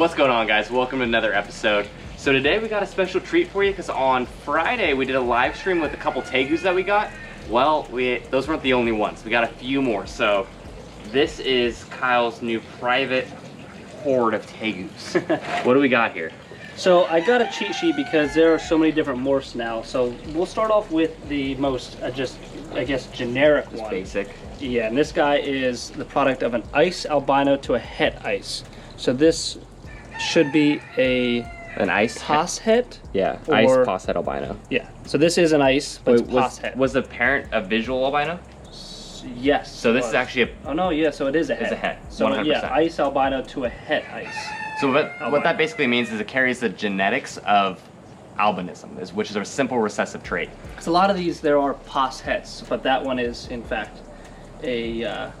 What's going on, guys? Welcome to another episode. So today we got a special treat for you because on Friday we did a live stream with a couple Tegus that we got. Well, those weren't the only ones. We got a few more. So this is Kyle's new private horde of Tegus. What do we got here? So I got a cheat sheet because there are so many different morphs now. So we'll start off with the most, I guess, generic one. Basic. Yeah, and this guy is the product of an ice albino to a het ice. So this should be an ice pos het. Yeah, ice pos het albino. Yeah, so this is an ice, but it's pos het. Was the parent a visual albino? Yes. So this is actually a... Oh no, yeah, so it is a het. It's a het, 100%. So yeah, ice albino to a het ice. So what that basically means is it carries the genetics of albinism, which is a simple recessive trait. Because a lot of these, there are pos hets, but that one is, in fact, a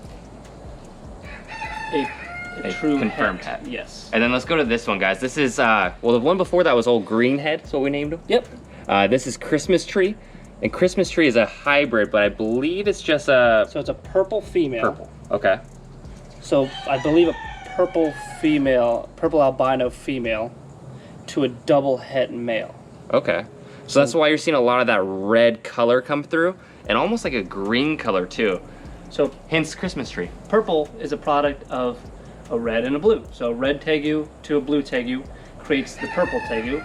true confirmed het. Yes. And then let's go to this one, guys. This is, well, the one before that was Old Green Head. That's what we named him. Yep. This is Christmas Tree. And Christmas Tree is a hybrid, but I believe it's just a... So it's a purple female. Purple. Okay. So I believe a purple albino female to a double het male. Okay. So that's why you're seeing a lot of that red color come through, and almost like a green color too. So hence Christmas Tree. Purple is a product of a red and a blue. So a red Tegu to a blue Tegu creates the purple Tegu,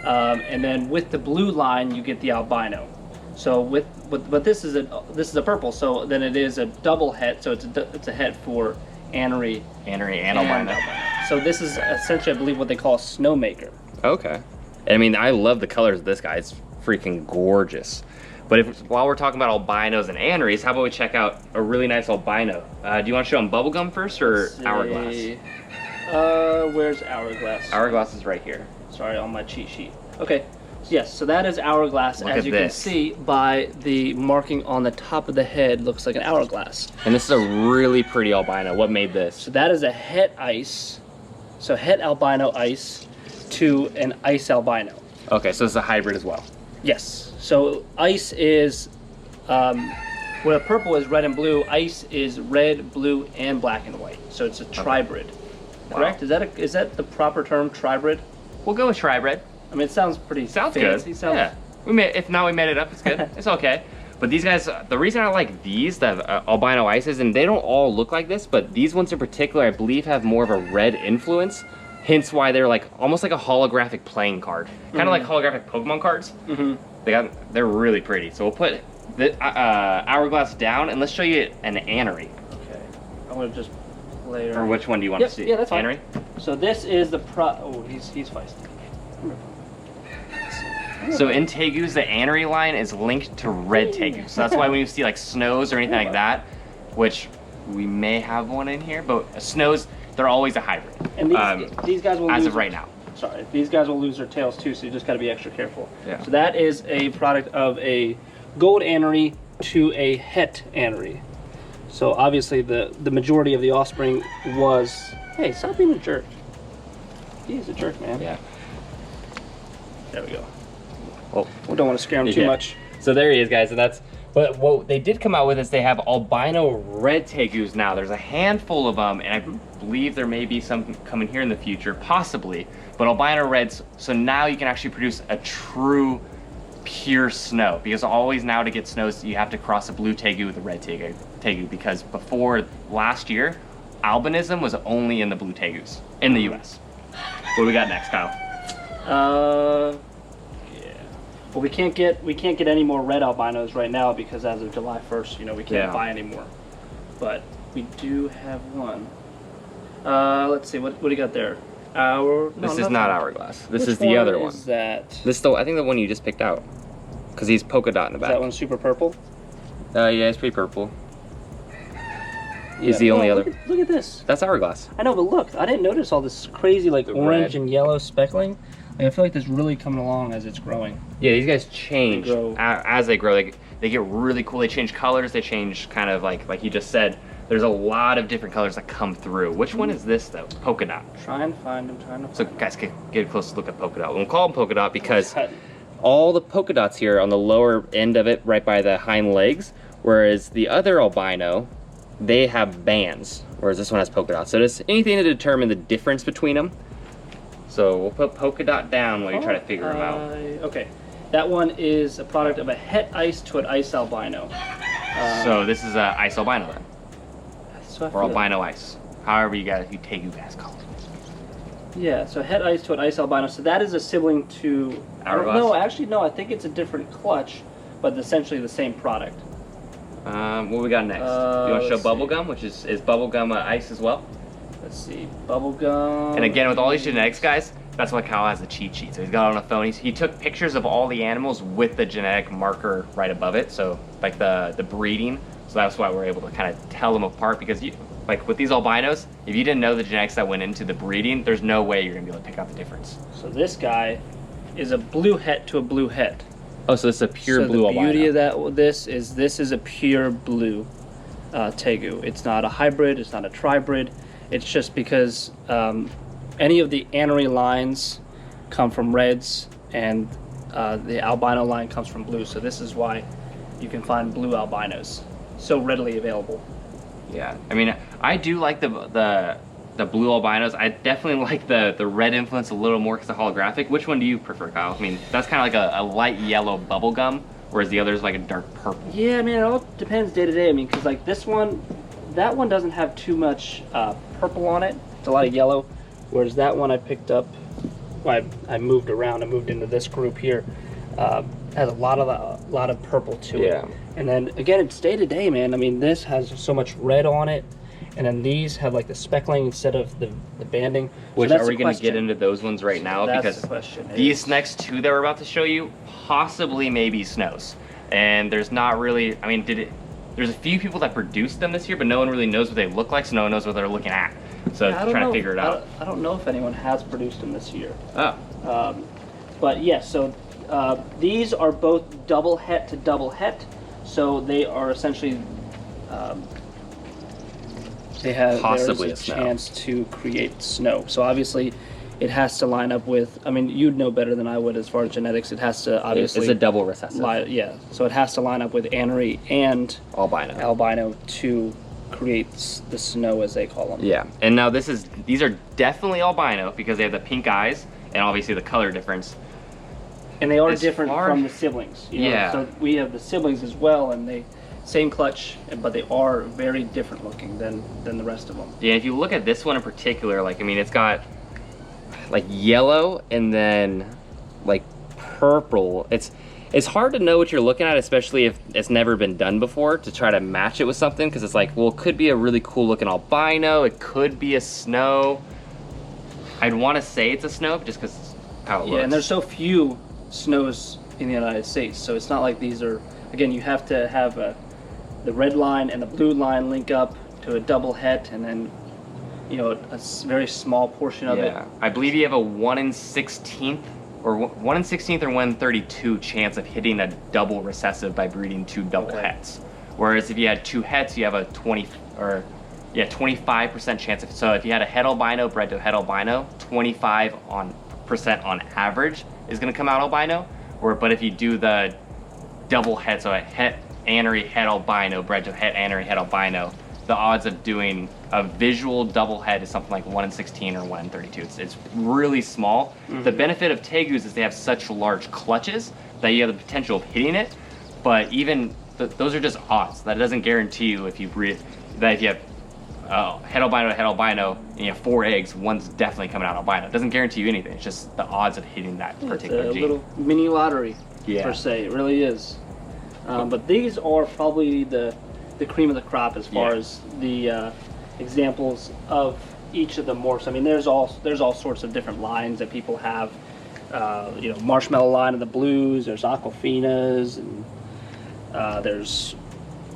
and then with the blue line you get the albino. So but this is a purple. So then it is a double het. So it's a het for anery and albino. So this is essentially, I believe, what they call a snowmaker. Okay. I mean, I love the colors of this guy. It's freaking gorgeous. But while we're talking about albinos and aneries, how about we check out a really nice albino? Do you want to show them bubblegum first or hourglass? Where's hourglass? Hourglass is right here. Sorry, on my cheat sheet. Okay. Yes, so that is hourglass. As you can see by the marking on the top of the head, looks like an hourglass. And this is a really pretty albino. What made this? So that is a het ice. So het albino ice to an ice albino. Okay, so it's a hybrid as well. Yes. So ice is, where purple is red and blue, ice is red, blue, and black and white. So it's a tribrid. Wow. Correct? Is that the proper term, tribrid? We'll go with tribrid. I mean, it sounds pretty fancy. Good. Yeah. If not, we made it up. It's good. It's okay. But these guys, the reason I like these, the albino ices, and they don't all look like this, but these ones in particular, I believe, have more of a red influence. Hence why they're like almost like a holographic playing card, kind of like holographic Pokemon cards. They're really pretty. So we'll put the hourglass down, and let's show you an anery. Okay. I'm gonna just layer. Or which one do you want to see? Yeah, that's fine. Anery. So this is the Oh, he's feisty. So in Tegus, the anery line is linked to red Tegus. So that's why when you see like snows or anything like that, which we may have one in here, but snows, they're always a hybrid. And these guys will as of right now. Sorry, these guys will lose their tails too, so you just got to be extra careful. Yeah. So that is a product of a gold anery to a het anery. So obviously the majority of the offspring was... Hey, stop being a jerk. He's a jerk, man. Yeah. There we go. Well, we don't want to scare him too much. So there he is, guys. And but what they did come out with is they have albino red Tegus now. There's a handful of them, and I believe there may be some coming here in the future, possibly. But albino reds, so now you can actually produce a true pure snow, because always now to get snows you have to cross a blue Tegu with a red Tegu, because before last year, albinism was only in the blue Tegus in the US. What do we got next, Kyle? Well, we can't get any more red albinos right now because as of July 1st, we can't buy any more. But we do have one. Let's see, what do you got there? This is not hourglass. This is the other one. Which one is that? This I think the one you just picked out, because he's polka dot in the back. Is that one super purple? Yeah, it's pretty purple. He's the only other. Look at this. That's hourglass. I know, but look, I didn't notice all this crazy like orange and yellow speckling. Like, I feel like this really coming along as it's growing. Yeah, these guys change as they grow. They get really cool. They change colors. They change kind of like you just said. There's a lot of different colors that come through. Which one is this though? Polka dot. Try and find them. So guys, get a close look at polka dot. We'll call them polka dot because all the polka dots here on the lower end of it, right by the hind legs, whereas the other albino, they have bands, whereas this one has polka dots. So just anything to determine the difference between them. So we'll put polka dot down while you try to figure them out. Okay, that one is a product of a het ice to an ice albino. So this is a ice albino then, So I or feel- albino ice, however you guys call it. Yeah, so het ice to an ice albino. So that is a sibling to. I don't Hourglass? know. Actually, no. I think it's a different clutch, but essentially the same product. What we got next? You want to show let's see. bubblegum, which is bubblegum ice as well? Let's see, bubblegum. And again, with all these genetics, guys, that's why Kyle has the cheat sheet. So he's got it on a phone. He took pictures of all the animals with the genetic marker right above it. So like the breeding. So that's why we're able to kind of tell them apart, because like with these albinos, if you didn't know the genetics that went into the breeding, there's no way you're gonna be able to pick out the difference. So this guy is a blue het to a blue het. Oh, so this is a pure so blue albino. the beauty of this is a pure blue tegu. It's not a hybrid. It's not a tribrid. It's just because any of the anery lines come from reds, and the albino line comes from blue. So this is why you can find blue albinos so readily available. Yeah, I mean, I do like the blue albinos. I definitely like the red influence a little more because the holographic. Which one do you prefer, Kyle? I mean, that's kind of like a light yellow bubble gum, whereas the other is like a dark purple. Yeah, I mean, it all depends day to day. I mean, because like this one, that one doesn't have too much purple on it. It's a lot of yellow, whereas that one I picked up. I moved around. I moved into this group here. Has a lot of purple to it. Yeah. And then again, it's day to day, man. I mean, this has so much red on it, and then these have like the speckling instead of the banding. Which so that's are we the going to get question. into those ones right now? That's Because the question. these next two that we're about to show you possibly maybe snows, and there's not really. I mean, there's a few people that produced them this year, but no one really knows what they look like, so no one knows what they're looking at. So I don't trying know. to figure it out. I don't know if anyone has produced them this year. Oh. But yes, so these are both double het to double het, so they are essentially Possibly there's a snow. chance to create snow. So obviously, it has to line up with. I mean, you'd know better than I would as far as genetics. It has to obviously. It's a double recessive. Yeah, so it has to line up with anery and Albino. albino to create the snow, as they call them. Yeah, and now these are definitely albino because they have the pink eyes and obviously the color difference. And they are As different far- from the siblings. You know? Yeah. So we have the siblings as well, and they same clutch, but they are very different looking than the rest of them. Yeah, if you look at this one in particular, like, I mean, it's got like yellow and then like purple. It's hard to know what you're looking at, especially if it's never been done before, to try to match it with something, because it's like, well, it could be a really cool looking albino, it could be a snow. I'd want to say it's a snow just because how it looks. Yeah, and there's so few snows in the United States, so it's not like these are. Again, you have to have the red line and the blue line link up to a double het, and then very small portion of it. Yeah, I believe you have a 1 in 16th or 1 in 16th or 1 in 32 chance of hitting a double recessive by breeding two double Okay. hets. Whereas if you had two hets, you have a 25% chance of. So if you had a het albino bred to a het albino, 25% on average is going to come out albino. But if you do the double het, so a het anery het albino bred to a het anery het albino, the odds of doing a visual double head is something like 1 in 16 or 1 in 32. It's really small. The benefit of Tegus is they have such large clutches that you have the potential of hitting it, but even those are just odds. That doesn't guarantee you if you breed that if you have het albino to het albino and you have 4 eggs, one's definitely coming out albino. It doesn't guarantee you anything. It's just the odds of hitting that particular It's a gene. little mini lottery, Yeah. per se. It really is. But these are probably the cream of the crop as far Yeah. as the examples of each of the morphs. I mean, there's all sorts of different lines that people have. Marshmallow line of the blues. There's Aquafinas, and there's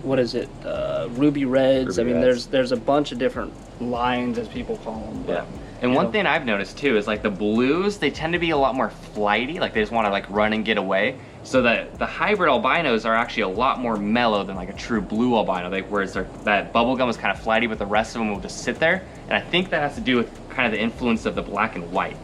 ruby reds. Ruby I mean, reds. there's a bunch of different lines, as people call them. Yeah. And one thing I've noticed too is like the blues, they tend to be a lot more flighty, like they just want to like run and get away. So that the hybrid albinos are actually a lot more mellow than like a true blue albino. Whereas that bubblegum is kind of flighty, but the rest of them will just sit there. And I think that has to do with kind of the influence of the black and white.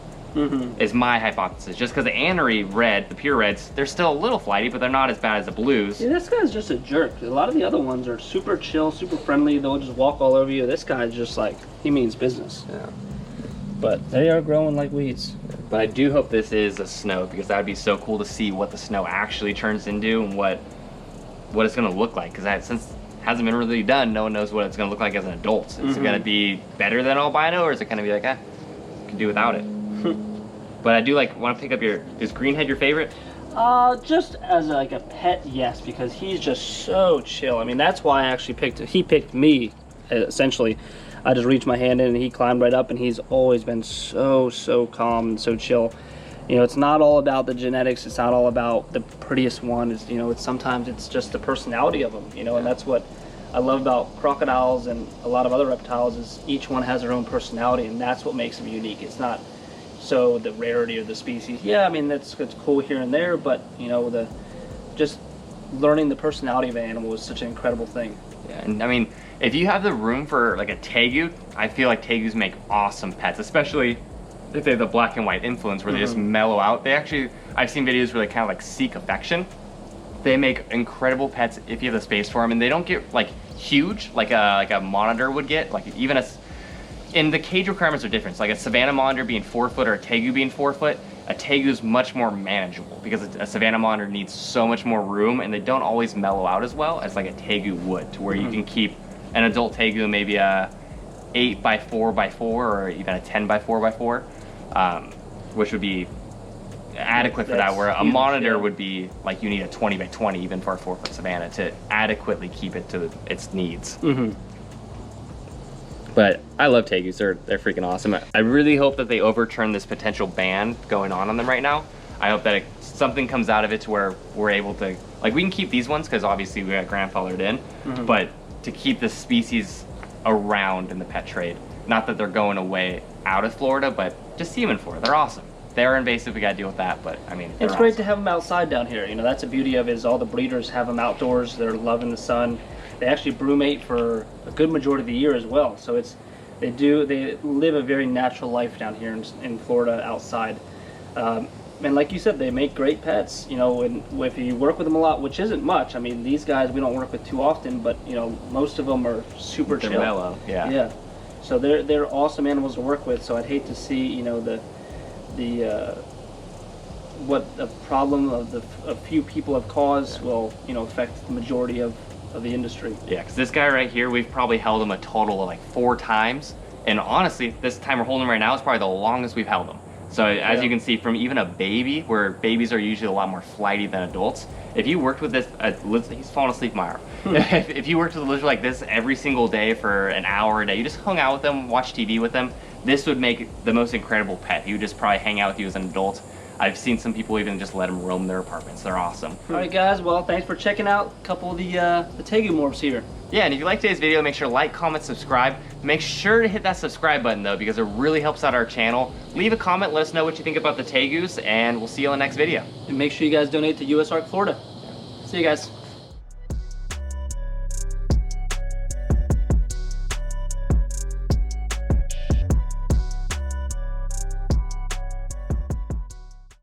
Is my hypothesis. Just because the anery red, the pure reds, they're still a little flighty, but they're not as bad as the blues. Yeah, this guy's just a jerk. A lot of the other ones are super chill, super friendly. They'll just walk all over you. This guy's just like, he means business. Yeah. but they are growing like weeds. But I do hope this is a snow, because that would be so cool to see what the snow actually turns into and what it's going to look like. Because since it hasn't been really done, no one knows what it's going to look like as an adult. Is it going to be better than albino, or is it going to be like, can do without it? But I do want to pick up is Greenhead your favorite? Just as like a pet, yes, because he's just so chill. I mean, that's why I actually he picked me, essentially. I just reached my hand in and he climbed right up, and he's always been so calm and so chill. You know, it's not all about the genetics, it's not all about the prettiest one. It's, you know, sometimes it's just the personality of them, you know, and that's what I love about crocodiles and a lot of other reptiles, is each one has their own personality, and that's what makes them unique. It's not so the rarity of the species. Yeah, I mean, it's cool here and there, but you know, just learning the personality of an animal is such an incredible thing. Yeah, and I mean, if you have the room for like a tegu, I feel like tegus make awesome pets, especially if they have the black and white influence where they just mellow out. I've seen videos where they kind of like seek affection. They make incredible pets if you have the space for them, and they don't get like huge like a monitor would get. Like even and the cage requirements are different. So like a Savannah monitor being 4 foot or a tegu being 4 foot, a tegu is much more manageable because a Savannah monitor needs so much more room, and they don't always mellow out as well as like a tegu would, to where you can keep an adult tegu maybe a 8 by 4 by 4 or even a 10 by 4 by 4, which would be adequate for that, where a monitor would be like you need a 20 by 20 even for a 4 foot Savannah to adequately keep it to its needs. But I love tegus. They're freaking awesome. I really hope that they overturn this potential ban going on them right now. I hope that something comes out of it to where we're able to, like, we can keep these ones because obviously we got grandfathered in, but to keep the species around in the pet trade. Not that they're going away out of Florida, but just see them in Florida. They're awesome. They're invasive, we gotta deal with that, but I mean, it's great to have them outside down here. You know, that's the beauty of it, is all the breeders have them outdoors. They're loving the sun. They actually brumate for a good majority of the year as well. So they live a very natural life down here in Florida outside. And like you said, they make great pets. You know, and if you work with them a lot, which isn't much. I mean, these guys we don't work with too often, but you know, most of them are super chill. They're mellow, yeah. Yeah. So they're awesome animals to work with. So I'd hate to see, you know, what the problem of a few people have caused will, you know, affect the majority of the industry. Yeah, because this guy right here, we've probably held him a total of like 4 times, and honestly, this time we're holding him right now is probably the longest we've held him. So as you can see, from even a baby, where babies are usually a lot more flighty than adults, if you worked with this, he's falling asleep in my arm. If you worked with a lizard like this every single day for an hour a day, you just hung out with them, watched TV with them, this would make the most incredible pet. He would just probably hang out with you as an adult. I've seen some people even just let them roam their apartments. They're awesome. All right, guys. Well, thanks for checking out a couple of the tegu morphs here. Yeah, and if you like today's video, make sure to like, comment, subscribe. Make sure to hit that subscribe button, though, because it really helps out our channel. Leave a comment, let us know what you think about the tegus, and we'll see you on the next video. And make sure you guys donate to USARK Florida. See you guys.